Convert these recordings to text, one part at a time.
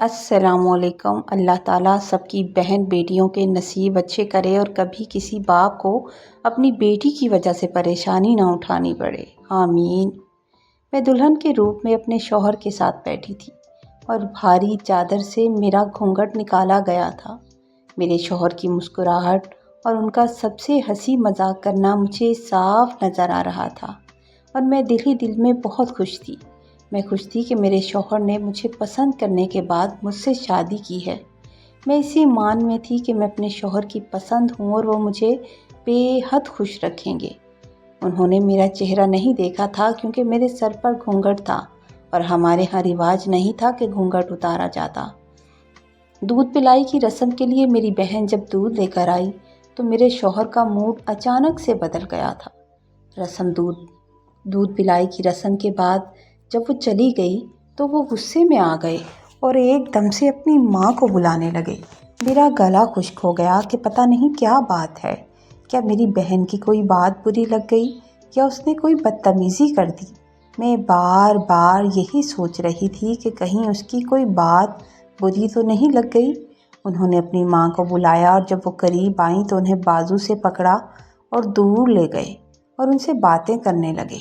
السلام علیکم۔ اللہ تعالیٰ سب کی بہن بیٹیوں کے نصیب اچھے کرے اور کبھی کسی باپ کو اپنی بیٹی کی وجہ سے پریشانی نہ اٹھانی پڑے، آمین۔ میں دلہن کے روپ میں اپنے شوہر کے ساتھ بیٹھی تھی اور بھاری چادر سے میرا گھونگھٹ نکالا گیا تھا۔ میرے شوہر کی مسکراہٹ اور ان کا سب سے ہنسی مذاق کرنا مجھے صاف نظر آ رہا تھا اور میں دل ہی دل میں بہت خوش تھی۔ میں خوش تھی کہ میرے شوہر نے مجھے پسند کرنے کے بعد مجھ سے شادی کی ہے۔ میں اسی ایمان میں تھی کہ میں اپنے شوہر کی پسند ہوں اور وہ مجھے بے حد خوش رکھیں گے۔ انہوں نے میرا چہرہ نہیں دیکھا تھا کیونکہ میرے سر پر گھونگھٹ تھا اور ہمارے ہاں رواج نہیں تھا کہ گھونگھٹ اتارا جاتا۔ دودھ پلائی کی رسم کے لیے میری بہن جب دودھ لے کر آئی تو میرے شوہر کا موڈ اچانک سے بدل گیا تھا۔ دودھ پلائی کی رسم کے بعد جب وہ چلی گئی تو وہ غصے میں آ گئے اور ایک دم سے اپنی ماں کو بلانے لگے۔ میرا گلا خشک ہو گیا کہ پتہ نہیں کیا بات ہے، کیا میری بہن کی کوئی بات بری لگ گئی یا اس نے کوئی بدتمیزی کر دی۔ میں بار بار یہی سوچ رہی تھی کہ کہیں اس کی کوئی بات بری تو نہیں لگ گئی۔ انہوں نے اپنی ماں کو بلایا اور جب وہ قریب آئیں تو انہیں بازو سے پکڑا اور دور لے گئے اور ان سے باتیں کرنے لگے۔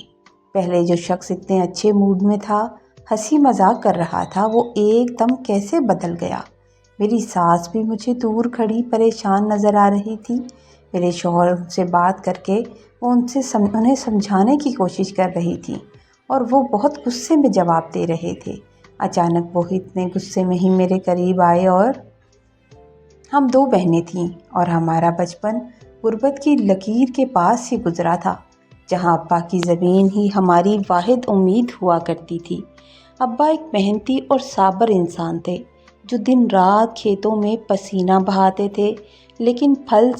پہلے جو شخص اتنے اچھے موڈ میں تھا، ہنسی مذاق کر رہا تھا، وہ ایک دم کیسے بدل گیا۔ میری ساس بھی مجھے دور کھڑی پریشان نظر آ رہی تھی۔ میرے شوہر ان سے بات کر کے انہیں سمجھانے کی کوشش کر رہی تھی اور وہ بہت غصے میں جواب دے رہے تھے۔ اچانک وہ اتنے غصے میں ہی میرے قریب آئے اور ہم دو بہنیں تھیں اور ہمارا بچپن غربت کی لکیر کے پاس سے گزرا تھا، جہاں ابا کی زمین ہی ہماری واحد امید ہوا کرتی تھی۔ ابا ایک محنتی اور صابر انسان تھے جو دن رات کھیتوں میں پسینہ بہاتے تھے، لیکن پھل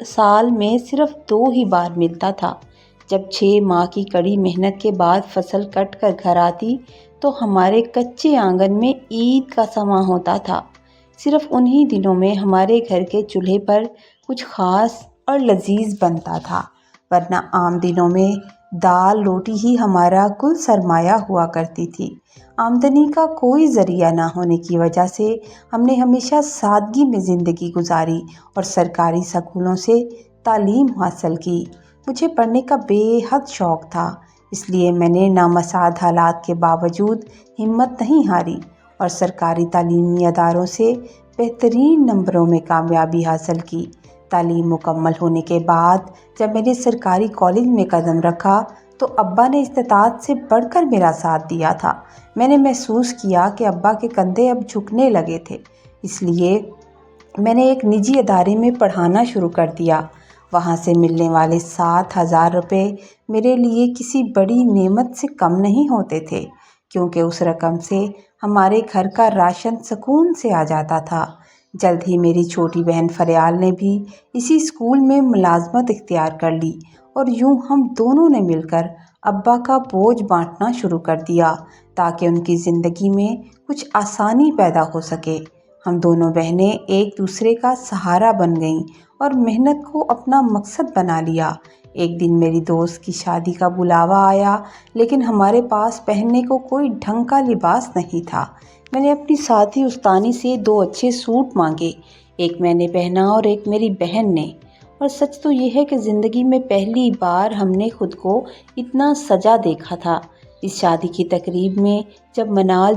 سال میں صرف 2 ہی بار ملتا تھا۔ جب 6 ماہ کی کڑی محنت کے بعد فصل کٹ کر گھر آتی تو ہمارے کچے آنگن میں عید کا سماں ہوتا تھا۔ صرف انہی دنوں میں ہمارے گھر کے چولہے پر کچھ خاص اور لذیذ بنتا تھا، ورنہ عام دنوں میں دال روٹی ہی ہمارا کل سرمایہ ہوا کرتی تھی۔ آمدنی کا کوئی ذریعہ نہ ہونے کی وجہ سے ہم نے ہمیشہ سادگی میں زندگی گزاری اور سرکاری اسکولوں سے تعلیم حاصل کی۔ مجھے پڑھنے کا بے حد شوق تھا، اس لیے میں نے نامساعد حالات کے باوجود ہمت نہیں ہاری اور سرکاری تعلیمی اداروں سے بہترین نمبروں میں کامیابی حاصل کی۔ تعلیم مکمل ہونے کے بعد جب میں نے سرکاری کالج میں قدم رکھا تو ابا نے استطاعت سے بڑھ کر میرا ساتھ دیا تھا۔ میں نے محسوس کیا کہ ابا کے کندھے اب جھکنے لگے تھے، اس لیے میں نے ایک نجی ادارے میں پڑھانا شروع کر دیا۔ وہاں سے ملنے والے 7,000 روپے میرے لیے کسی بڑی نعمت سے کم نہیں ہوتے تھے، کیونکہ اس رقم سے ہمارے گھر کا راشن سکون سے آ جاتا تھا۔ جلد ہی میری چھوٹی بہن فریال نے بھی اسی اسکول میں ملازمت اختیار کر لی اور یوں ہم دونوں نے مل کر ابا کا بوجھ بانٹنا شروع کر دیا تاکہ ان کی زندگی میں کچھ آسانی پیدا ہو سکے۔ ہم دونوں بہنیں ایک دوسرے کا سہارا بن گئیں اور محنت کو اپنا مقصد بنا لیا۔ ایک دن میری دوست کی شادی کا بلاوا آیا، لیکن ہمارے پاس پہننے کو کوئی ڈھنگ کا لباس نہیں تھا۔ میں نے اپنی ساتھی استانی سے 2 اچھے سوٹ مانگے، ایک میں نے پہنا اور ایک میری بہن نے۔ اور سچ تو یہ ہے کہ زندگی میں پہلی بار ہم نے خود کو اتنا سجا دیکھا تھا۔ اس شادی کی تقریب میں جب منال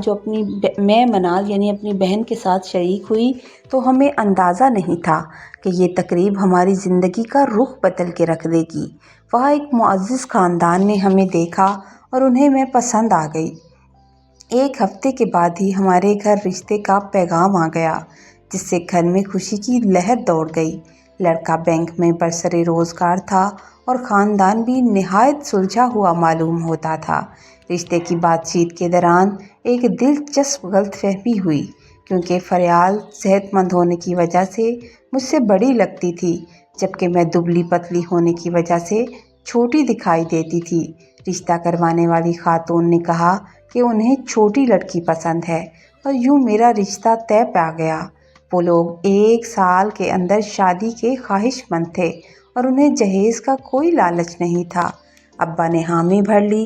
یعنی اپنی بہن کے ساتھ شریک ہوئی تو ہمیں اندازہ نہیں تھا کہ یہ تقریب ہماری زندگی کا رخ بدل کے رکھ دے گی۔ وہاں ایک معزز خاندان نے ہمیں دیکھا اور انہیں میں پسند آ گئی۔ 1 ہفتے کے بعد ہی ہمارے گھر رشتے کا پیغام آ گیا، جس سے گھر میں خوشی کی لہر دوڑ گئی۔ لڑکا بینک میں برسر روزگار تھا اور خاندان بھی نہایت سلجھا ہوا معلوم ہوتا تھا۔ رشتے کی بات چیت کے دوران ایک دلچسپ غلط فہمی ہوئی، کیونکہ فریال صحت مند ہونے کی وجہ سے مجھ سے بڑی لگتی تھی، جبکہ میں دبلی پتلی ہونے کی وجہ سے چھوٹی دکھائی دیتی تھی۔ رشتہ کروانے والی خاتون نے کہا کہ انہیں چھوٹی لڑکی پسند ہے اور یوں میرا رشتہ طے پا گیا۔ وہ لوگ 1 سال کے اندر شادی کے خواہش مند تھے اور انہیں جہیز کا کوئی لالچ نہیں تھا۔ ابا نے حامی بھر لی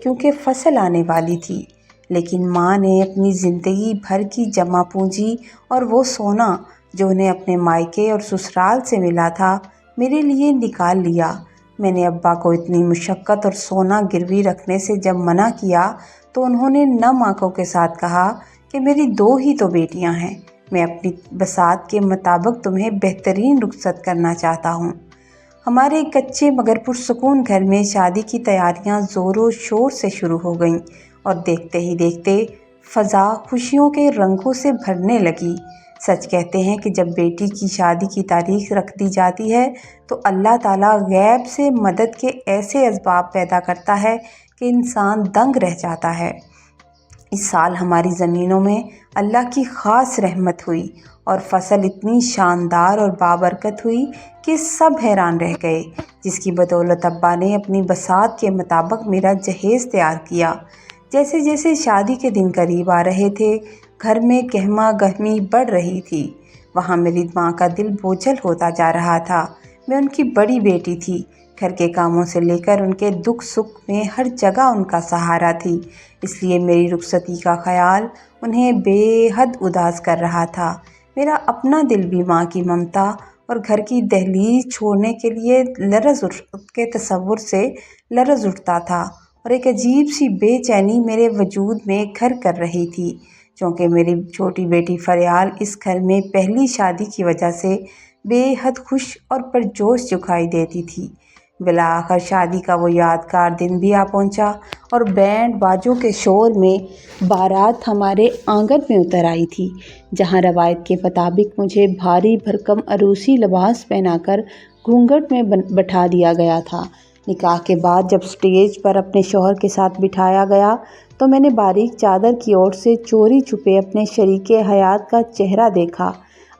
کیونکہ فصل آنے والی تھی۔ لیکن ماں نے اپنی زندگی بھر کی جمع پونجی اور وہ سونا جو انہیں اپنے مائکے اور سسرال سے ملا تھا میرے لیے نکال لیا۔ میں نے ابا کو اتنی مشقت اور سونا گروی رکھنے سے جب منع کیا تو انہوں نے نم آنکھوں کے ساتھ کہا کہ میری 2 ہی تو بیٹیاں ہیں، میں اپنی بساط کے مطابق تمہیں بہترین رخصت کرنا چاہتا ہوں۔ ہمارے کچے مگر پرسکون گھر میں شادی کی تیاریاں زور و شور سے شروع ہو گئیں اور دیکھتے ہی دیکھتے فضا خوشیوں کے رنگوں سے بھرنے لگی۔ سچ کہتے ہیں کہ جب بیٹی کی شادی کی تاریخ رکھ دی جاتی ہے تو اللہ تعالیٰ غیب سے مدد کے ایسے اسباب پیدا کرتا ہے کہ انسان دنگ رہ جاتا ہے۔ اس سال ہماری زمینوں میں اللہ کی خاص رحمت ہوئی اور فصل اتنی شاندار اور بابرکت ہوئی کہ سب حیران رہ گئے، جس کی بدولت ابا نے اپنی بساط کے مطابق میرا جہیز تیار کیا۔ جیسے جیسے شادی کے دن قریب آ رہے تھے گھر میں گہما گہمی بڑھ رہی تھی۔ وہاں میری ماں کا دل بوجھل ہوتا جا رہا تھا۔ میں ان کی بڑی بیٹی تھی، گھر کے کاموں سے لے کر ان کے دکھ سکھ میں ہر جگہ ان کا سہارا تھی، اس لیے میری رخصتی کا خیال انہیں بے حد اداس کر رہا تھا۔ میرا اپنا دل بھی ماں کی ممتا اور گھر کی دہلیز چھوڑنے کے لیے کے تصور سے لرز اٹھتا تھا، اور ایک عجیب سی بے چینی میرے وجود میں گھر کر رہی تھی، چونکہ میری چھوٹی بیٹی فریال اس گھر میں پہلی شادی کی وجہ سے بے حد خوش اور پرجوش دکھائی دیتی تھی۔ بالآخر شادی کا وہ یادگار دن بھی آ پہنچا اور بینڈ باجوں کے شور میں بارات ہمارے آنگن میں اتر آئی تھی، جہاں روایت کے مطابق مجھے بھاری بھرکم عروسی لباس پہنا کر گھونگھٹ میں بٹھا دیا گیا تھا۔ نکاح کے بعد جب اسٹیج پر اپنے شوہر کے ساتھ بٹھایا گیا تو میں نے باریک چادر کی اوٹ سے چوری چھپے اپنے شریک حیات کا چہرہ دیکھا۔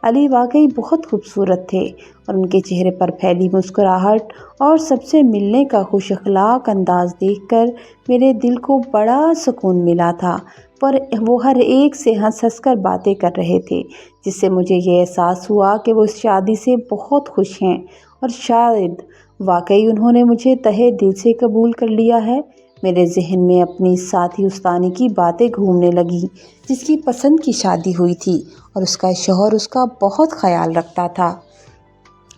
علی واقعی بہت خوبصورت تھے اور ان کے چہرے پر پھیلی مسکراہٹ اور سب سے ملنے کا خوش اخلاق انداز دیکھ کر میرے دل کو بڑا سکون ملا تھا، پر وہ ہر ایک سے ہنس ہنس کر باتیں کر رہے تھے، جس سے مجھے یہ احساس ہوا کہ وہ اس شادی سے بہت خوش ہیں اور شاید واقعی انہوں نے مجھے تہہ دل سے قبول کر لیا ہے۔ میرے ذہن میں اپنی ساتھی استانی کی باتیں گھومنے لگیں، جس کی پسند کی شادی ہوئی تھی اور اس کا شوہر اس کا بہت خیال رکھتا تھا۔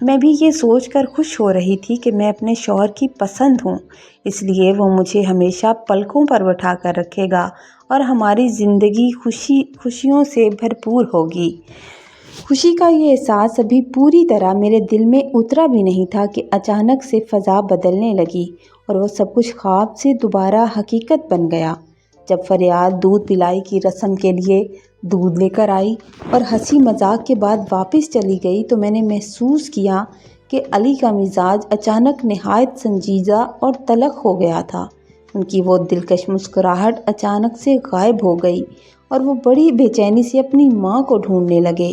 میں بھی یہ سوچ کر خوش ہو رہی تھی کہ میں اپنے شوہر کی پسند ہوں، اس لیے وہ مجھے ہمیشہ پلکوں پر بٹھا کر رکھے گا اور ہماری زندگی خوشیوں سے بھرپور ہوگی۔ خوشی کا یہ احساس ابھی پوری طرح میرے دل میں اترا بھی نہیں تھا کہ اچانک سے فضا بدلنے لگی اور وہ سب کچھ خواب سے دوبارہ حقیقت بن گیا۔ جب فریال دودھ پلائی کی رسم کے لیے دودھ لے کر آئی اور ہنسی مذاق کے بعد واپس چلی گئی تو میں نے محسوس کیا کہ علی کا مزاج اچانک نہایت سنجیدہ اور تلخ ہو گیا تھا۔ ان کی وہ دلکش مسکراہٹ اچانک سے غائب ہو گئی اور وہ بڑی بے چینی سے اپنی ماں کو ڈھونڈنے لگے،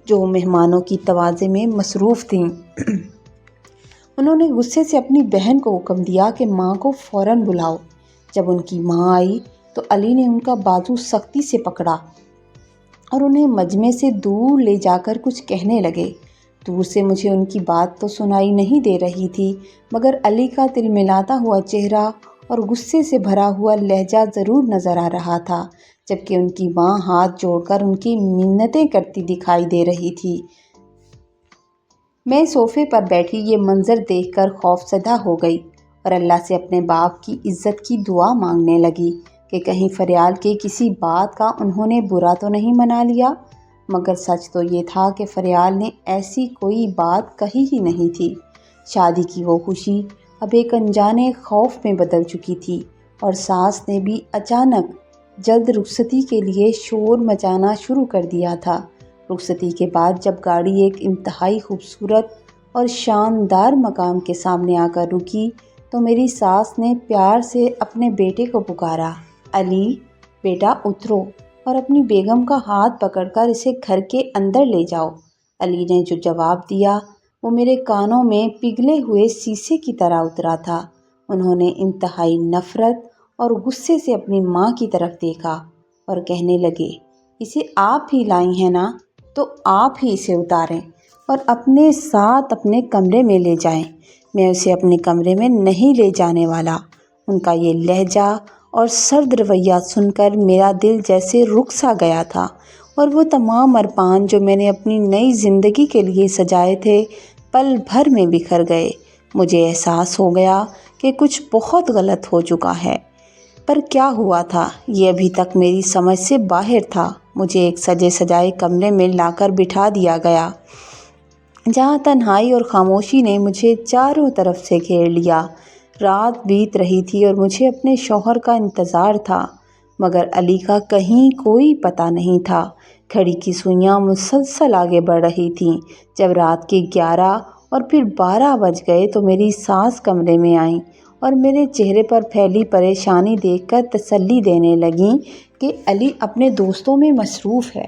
جو مہمانوں کی توازے میں مصروف تھیں۔ انہوں نے غصے سے اپنی بہن کو حکم دیا کہ ماں کو فوراً بلاؤ۔ جب ان کی ماں آئی تو علی نے ان کا بازو سختی سے پکڑا اور انہیں مجمع سے دور لے جا کر کچھ کہنے لگے۔ دور سے مجھے ان کی بات تو سنائی نہیں دے رہی تھی، مگر علی کا تلملاتا ہوا چہرہ اور غصے سے بھرا ہوا لہجہ ضرور نظر آ رہا تھا، جبکہ ان کی ماں ہاتھ جوڑ کر ان کی منتیں کرتی دکھائی دے رہی تھی۔ میں صوفے پر بیٹھی یہ منظر دیکھ کر خوفزدہ ہو گئی اور اللہ سے اپنے باپ کی عزت کی دعا مانگنے لگی کہ کہیں فریال کے کسی بات کا انہوں نے برا تو نہیں منا لیا، مگر سچ تو یہ تھا کہ فریال نے ایسی کوئی بات کہی ہی نہیں تھی۔ شادی کی وہ خوشی اب ایک انجانے خوف میں بدل چکی تھی اور ساس نے بھی اچانک جلد رخصتی کے لیے شور مچانا شروع کر دیا تھا۔ رخصتی کے بعد جب گاڑی ایک انتہائی خوبصورت اور شاندار مقام کے سامنے آ کر رکی تو میری ساس نے پیار سے اپنے بیٹے کو پکارا، علی بیٹا اترو اور اپنی بیگم کا ہاتھ پکڑ کر اسے گھر کے اندر لے جاؤ۔ علی نے جو جواب دیا وہ میرے کانوں میں پگھلے ہوئے شیشے کی طرح اترا تھا۔ انہوں نے انتہائی نفرت اور غصے سے اپنی ماں کی طرف دیکھا اور کہنے لگے، اسے آپ ہی لائی ہیں نا، تو آپ ہی اسے اتاریں اور اپنے ساتھ اپنے کمرے میں لے جائیں۔ میں اسے اپنے کمرے میں نہیں لے جانے والا۔ ان کا یہ لہجہ اور سرد رویہ سن کر میرا دل جیسے رک سا گیا تھا، اور وہ تمام ارمان جو میں نے اپنی نئی زندگی کے لیے سجائے تھے پل بھر میں بکھر گئے۔ مجھے احساس ہو گیا کہ کچھ بہت غلط ہو چکا ہے، پر کیا ہوا تھا یہ ابھی تک میری سمجھ سے باہر تھا۔ مجھے ایک سجے سجائے کمرے میں لا کر بٹھا دیا گیا، جہاں تنہائی اور خاموشی نے مجھے چاروں طرف سے گھیر لیا۔ رات بیت رہی تھی اور مجھے اپنے شوہر کا انتظار تھا، مگر علی کا کہیں کوئی پتہ نہیں تھا۔ گھڑی کی سوئیاں مسلسل آگے بڑھ رہی تھیں۔ جب رات کے 11 اور پھر 12 بج گئے تو میری ساس کمرے میں آئیں اور میرے چہرے پر پھیلی پریشانی دیکھ کر تسلی دینے لگیں کہ علی اپنے دوستوں میں مصروف ہے،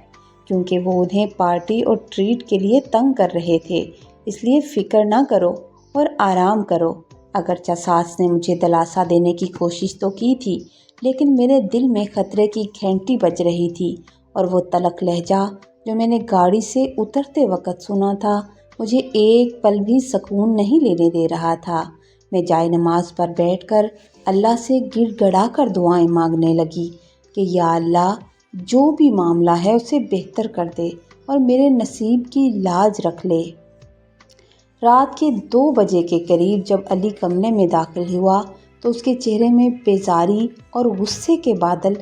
کیونکہ وہ انہیں پارٹی اور ٹریٹ کے لیے تنگ کر رہے تھے، اس لیے فکر نہ کرو اور آرام کرو۔ اگرچہ ساس نے مجھے دلاسا دینے کی کوشش تو کی تھی، لیکن میرے دل میں خطرے کی گھنٹی بج رہی تھی، اور وہ تلخ لہجہ جو میں نے گاڑی سے اترتے وقت سنا تھا مجھے ایک پل بھی سکون نہیں لینے دے رہا تھا۔ میں جائے نماز پر بیٹھ کر اللہ سے گڑ گڑا کر دعائیں مانگنے لگی کہ یا اللہ، جو بھی معاملہ ہے اسے بہتر کر دے اور میرے نصیب کی لاج رکھ لے۔ رات کے 2 بجے کے قریب جب علی کمرے میں داخل ہوا تو اس کے چہرے میں بیزاری اور غصے کے بادل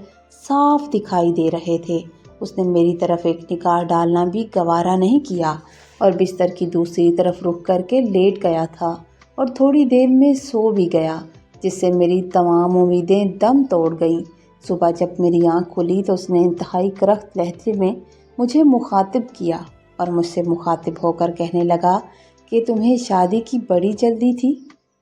صاف دکھائی دے رہے تھے۔ اس نے میری طرف ایک نگاہ ڈالنا بھی گوارا نہیں کیا اور بستر کی دوسری طرف رخ کر کے لیٹ گیا تھا اور تھوڑی دیر میں سو بھی گیا، جس سے میری تمام امیدیں دم توڑ گئیں۔ صبح جب میری آنکھ کھلی تو اس نے انتہائی کرخت لہجے میں مجھے مخاطب کیا اور مجھ سے مخاطب ہو کر کہنے لگا کہ تمہیں شادی کی بڑی جلدی تھی۔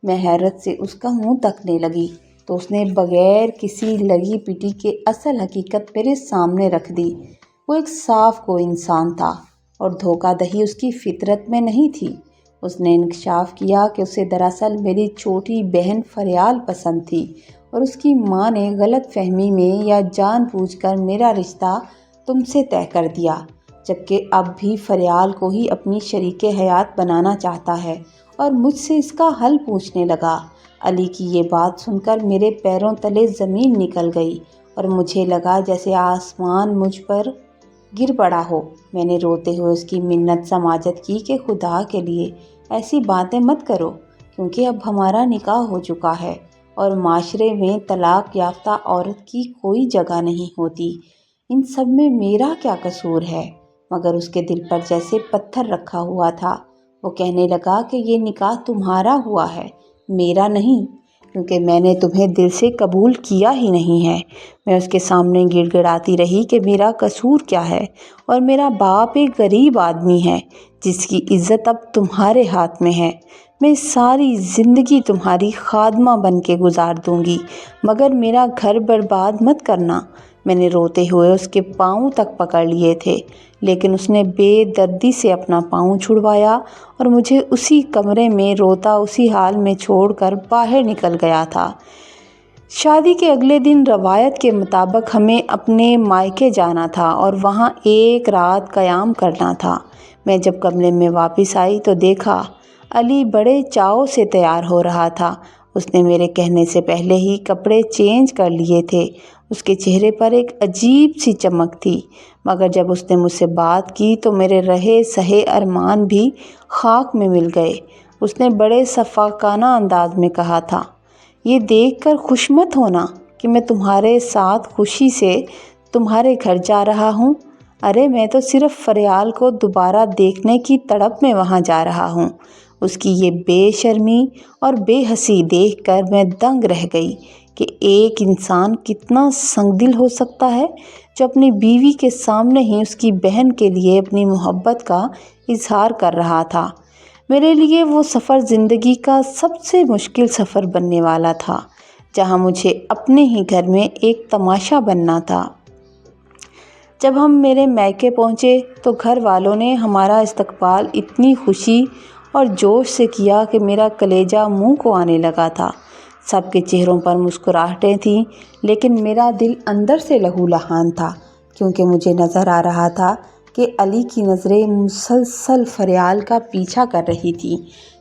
میں حیرت سے اس کا منہ تکنے لگی تو اس نے بغیر کسی لگی پٹی کے اصل حقیقت میرے سامنے رکھ دی۔ وہ ایک صاف کو انسان تھا اور دھوکہ دہی اس کی فطرت میں نہیں تھی۔ اس نے انکشاف کیا کہ اسے دراصل میری چھوٹی بہن فریال پسند تھی، اور اس کی ماں نے غلط فہمی میں یا جان بوجھ کر میرا رشتہ تم سے طے کر دیا، جبکہ اب بھی فریال کو ہی اپنی شریک حیات بنانا چاہتا ہے، اور مجھ سے اس کا حل پوچھنے لگا۔ علی کی یہ بات سن کر میرے پیروں تلے زمین نکل گئی اور مجھے لگا جیسے آسمان مجھ پر گر پڑا ہو۔ میں نے روتے ہوئے اس کی منت سماجت کی کہ خدا کے لیے ایسی باتیں مت کرو، کیونکہ اب ہمارا نکاح ہو چکا ہے اور معاشرے میں طلاق یافتہ عورت کی کوئی جگہ نہیں ہوتی۔ ان سب میں میرا کیا قصور ہے؟ مگر اس کے دل پر جیسے پتھر رکھا ہوا تھا۔ وہ کہنے لگا کہ یہ نکاح تمہارا ہوا ہے، میرا نہیں، کیونکہ میں نے تمہیں دل سے قبول کیا ہی نہیں ہے۔ میں اس کے سامنے گڑ گڑاتی رہی کہ میرا قصور کیا ہے، اور میرا باپ ایک غریب آدمی ہے جس کی عزت اب تمہارے ہاتھ میں ہے۔ میں ساری زندگی تمہاری خادمہ بن کے گزار دوں گی، مگر میرا گھر برباد مت کرنا۔ میں نے روتے ہوئے اس کے پاؤں تک پکڑ لیے تھے، لیکن اس نے بے دردی سے اپنا پاؤں چھڑوایا اور مجھے اسی کمرے میں روتا اسی حال میں چھوڑ کر باہر نکل گیا تھا۔ شادی کے اگلے دن روایت کے مطابق ہمیں اپنے مائکے جانا تھا اور وہاں ایک رات قیام کرنا تھا۔ میں جب کمرے میں واپس آئی تو دیکھا علی بڑے چاؤ سے تیار ہو رہا تھا۔ اس نے میرے کہنے سے پہلے ہی کپڑے چینج کر لیے تھے۔ اس کے چہرے پر ایک عجیب سی چمک تھی، مگر جب اس نے مجھ سے بات کی تو میرے رہے سہے ارمان بھی خاک میں مل گئے۔ اس نے بڑے شفقانہ انداز میں کہا تھا، یہ دیکھ کر خوش مت ہونا کہ میں تمہارے ساتھ خوشی سے تمہارے گھر جا رہا ہوں۔ ارے میں تو صرف فریال کو دوبارہ دیکھنے کی تڑپ میں وہاں جا رہا ہوں۔ اس کی یہ بے شرمی اور بے حسی دیکھ کر میں دنگ رہ گئی کہ ایک انسان کتنا سنگ دل ہو سکتا ہے جو اپنی بیوی کے سامنے ہی اس کی بہن کے لیے اپنی محبت کا اظہار کر رہا تھا۔ میرے لیے وہ سفر زندگی کا سب سے مشکل سفر بننے والا تھا، جہاں مجھے اپنے ہی گھر میں ایک تماشا بننا تھا۔ جب ہم میرے میکے پہنچے تو گھر والوں نے ہمارا استقبال اتنی خوشی اور جوش سے کیا کہ میرا کلیجہ منہ کو آنے لگا تھا۔ سب کے چہروں پر مسکراہٹیں تھیں، لیکن میرا دل اندر سے لہولہان تھا، کیونکہ مجھے نظر آ رہا تھا کہ علی کی نظریں مسلسل فریال کا پیچھا کر رہی تھیں۔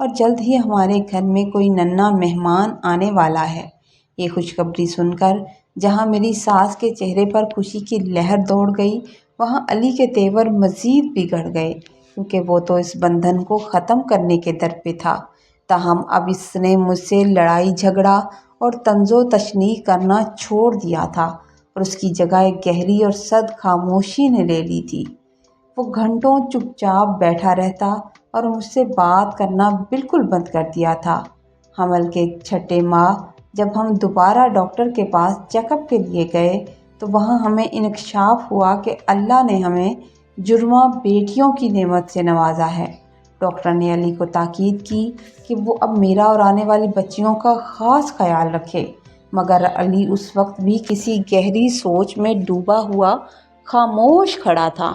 اور جلد ہی ہمارے گھر میں کوئی ننھا مہمان آنے والا ہے۔ یہ خوشخبری سن کر جہاں میری ساس کے چہرے پر خوشی کی لہر دوڑ گئی، وہاں علی کے تیور مزید بگڑ گئے، کیونکہ وہ تو اس بندھن کو ختم کرنے کے در پہ تھا۔ تاہم اب اس نے مجھ سے لڑائی جھگڑا اور طنز و تشنیع کرنا چھوڑ دیا تھا، اور اس کی جگہ ایک گہری اور سرد خاموشی نے لے لی تھی۔ وہ گھنٹوں چپ چاپ بیٹھا رہتا اور مجھ سے بات کرنا بالکل بند کر دیا تھا۔ حمل کے چھٹے ماہ جب ہم دوبارہ ڈاکٹر کے پاس چیک اپ کے لیے گئے تو وہاں ہمیں انکشاف ہوا کہ اللہ نے ہمیں جڑواں بیٹیوں کی نعمت سے نوازا ہے۔ ڈاکٹر نے علی کو تاکید کی کہ وہ اب میرا اور آنے والی بچیوں کا خاص خیال رکھے، مگر علی اس وقت بھی کسی گہری سوچ میں ڈوبا ہوا خاموش کھڑا تھا۔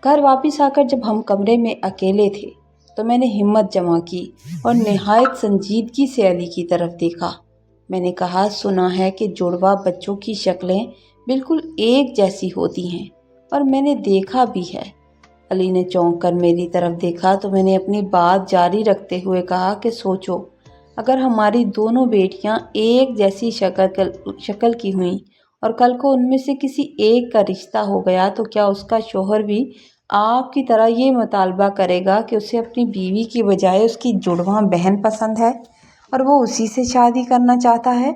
گھر واپس آ کر جب ہم کمرے میں اکیلے تھے تو میں نے ہمت جمع کی اور نہایت سنجیدگی سے علی کی طرف دیکھا۔ میں نے کہا، سنا ہے کہ جڑواں بچوں کی شکلیں بالکل ایک جیسی ہوتی ہیں، اور میں نے دیکھا بھی ہے۔ علی نے چونک کر میری طرف دیکھا تو میں نے اپنی بات جاری رکھتے ہوئے کہا کہ سوچو، اگر ہماری دونوں بیٹیاں ایک جیسی شکل کی ہوئیں اور کل کو ان میں سے کسی ایک کا رشتہ ہو گیا تو کیا اس کا شوہر بھی آپ کی طرح یہ مطالبہ کرے گا کہ اسے اپنی بیوی کی بجائے اس کی جڑواں بہن پسند ہے اور وہ اسی سے شادی کرنا چاہتا ہے؟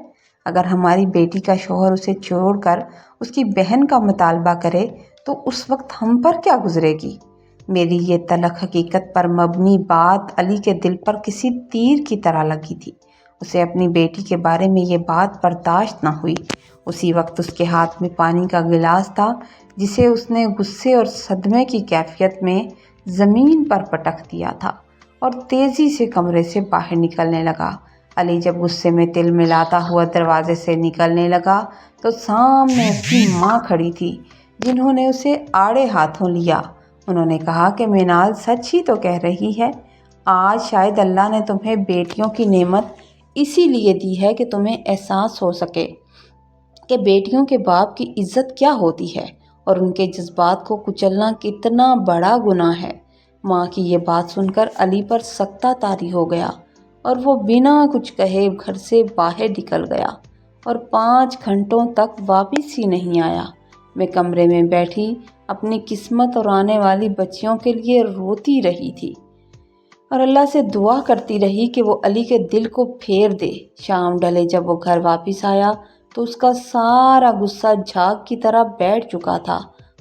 اگر ہماری بیٹی کا شوہر اسے چھوڑ کر اس کی بہن کا مطالبہ کرے تو اس وقت ہم پر کیا گزرے گی؟ میری یہ تلخ حقیقت پر مبنی بات علی کے دل پر کسی تیر کی طرح لگی تھی۔ اسے اپنی بیٹی کے بارے میں یہ بات برداشت نہ ہوئی۔ اسی وقت اس کے ہاتھ میں پانی کا گلاس تھا جسے اس نے غصے اور صدمے کی کیفیت میں زمین پر پٹک دیا تھا اور تیزی سے کمرے سے باہر نکلنے لگا۔ علی جب غصے میں تل ملاتا ہوا دروازے سے نکلنے لگا تو سامنے اس کی ماں کھڑی تھی، جنہوں نے اسے آڑے ہاتھوں لیا۔ انہوں نے کہا کہ مینال سچ ہی تو کہہ رہی ہے، آج شاید اللہ نے تمہیں بیٹیوں کی نعمت اسی لیے دی ہے کہ تمہیں احساس ہو سکے کہ بیٹیوں کے باپ کی عزت کیا ہوتی ہے اور ان کے جذبات کو کچلنا کتنا بڑا گناہ ہے۔ ماں کی یہ بات سن کر علی پر سکتہ طاری ہو گیا اور وہ بنا کچھ کہے گھر سے باہر نکل گیا اور 5 گھنٹوں تک واپس ہی نہیں آیا۔ میں کمرے میں بیٹھی اپنی قسمت اور آنے والی بچیوں کے لیے روتی رہی تھی اور اللہ سے دعا کرتی رہی کہ وہ علی کے دل کو پھیر دے۔ شام ڈھلے جب وہ گھر واپس آیا تو اس کا سارا غصہ جھاگ کی طرح بیٹھ چکا تھا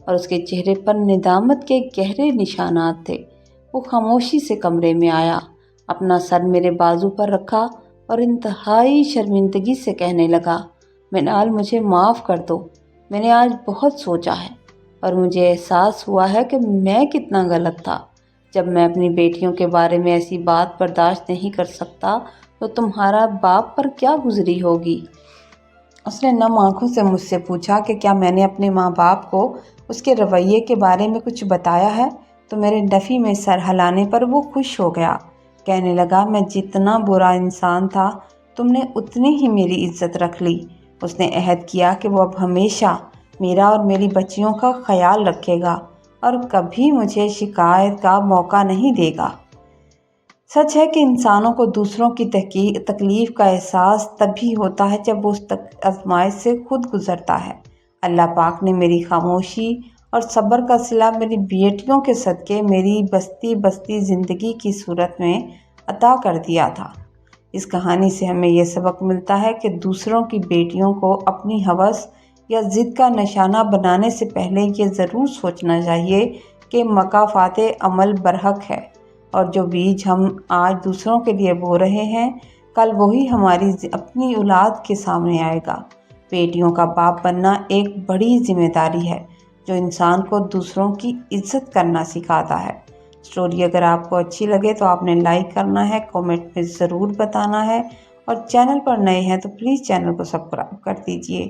اور اس کے چہرے پر ندامت کے گہرے نشانات تھے۔ وہ خاموشی سے کمرے میں آیا، اپنا سر میرے بازو پر رکھا اور انتہائی شرمندگی سے کہنے لگا، مینال مجھے معاف کر دو، میں نے آج بہت سوچا ہے اور مجھے احساس ہوا ہے کہ میں کتنا غلط تھا۔ جب میں اپنی بیٹیوں کے بارے میں ایسی بات برداشت نہیں کر سکتا تو تمہارا باپ پر کیا گزری ہوگی؟ اس نے نم آنکھوں سے مجھ سے پوچھا کہ کیا میں نے اپنے ماں باپ کو اس کے رویے کے بارے میں کچھ بتایا ہے، تو میرے نفی میں سر ہلانے پر وہ خوش ہو گیا۔ کہنے لگا، میں جتنا برا انسان تھا تم نے اتنی ہی میری عزت رکھ لی۔ اس نے عہد کیا کہ وہ اب ہمیشہ میرا اور میری بچیوں کا خیال رکھے گا اور کبھی مجھے شکایت کا موقع نہیں دے گا۔ سچ ہے کہ انسانوں کو دوسروں کی تکلیف کا احساس تبھی ہوتا ہے جب وہ اس آزمائش سے خود گزرتا ہے۔ اللہ پاک نے میری خاموشی اور صبر کا صلہ میری بیٹیوں کے صدقے میری بستی بستی زندگی کی صورت میں عطا کر دیا تھا۔ اس کہانی سے ہمیں یہ سبق ملتا ہے کہ دوسروں کی بیٹیوں کو اپنی ہوس یا ضد کا نشانہ بنانے سے پہلے یہ ضرور سوچنا چاہیے کہ مکافات عمل برحق ہے، اور جو بیج ہم آج دوسروں کے لیے بو رہے ہیں کل وہی ہماری اپنی اولاد کے سامنے آئے گا۔ بیٹیوں کا باپ بننا ایک بڑی ذمہ داری ہے جو انسان کو دوسروں کی عزت کرنا سکھاتا ہے۔ سٹوری اگر آپ کو اچھی لگے تو آپ نے لائک کرنا ہے، کامنٹ میں ضرور بتانا ہے، اور چینل پر نئے ہیں تو پلیز چینل کو سبسکرائب کر دیجئے۔